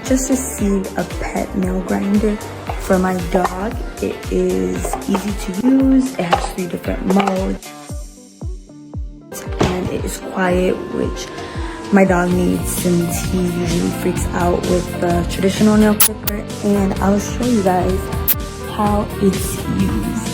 Just received a pet nail grinder for my dog. It is easy to use. It has 3 different modes and it is quiet, which my dog needs since he usually freaks out with the traditional nail clipper. And I'll show you guys how it's used.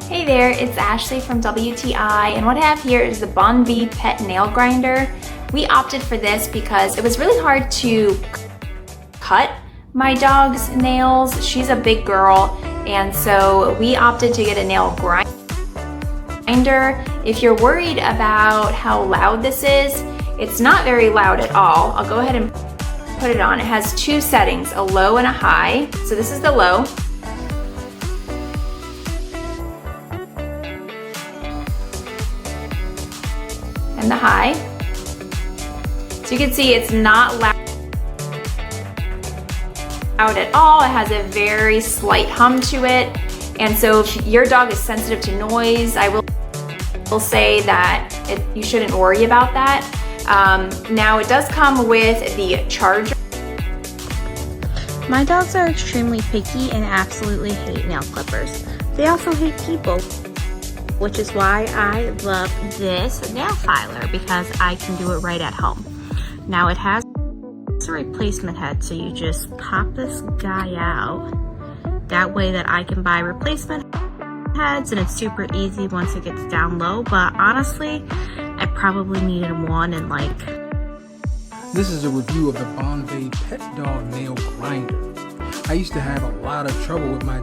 Hey there, it's Ashley from WTI, and what I have here is the Bonve pet nail grinder. We opted for this because it was really hard to cut my dog's nails. She's a big girl, and so we opted to get a nail grinder. If you're worried about how loud this is, it's not very loud at all. I'll go ahead and put it on. It has 2 settings, a low and a high. So this is the low. And the high. So you can see it's not loud at all. It has a very slight hum to it. And so if your dog is sensitive to noise, I will say that you shouldn't worry about that. Now it does come with the charger. My dogs are extremely picky and absolutely hate nail clippers. They also hate people, which is why I love this nail filer, because I can do it right at home. Now it has a replacement head, so you just pop this guy out. That way that I can buy replacement heads, and it's super easy once it gets down low, but honestly, I probably needed one and like... This is a review of the Bonve pet dog nail grinder. I used to have a lot of trouble with my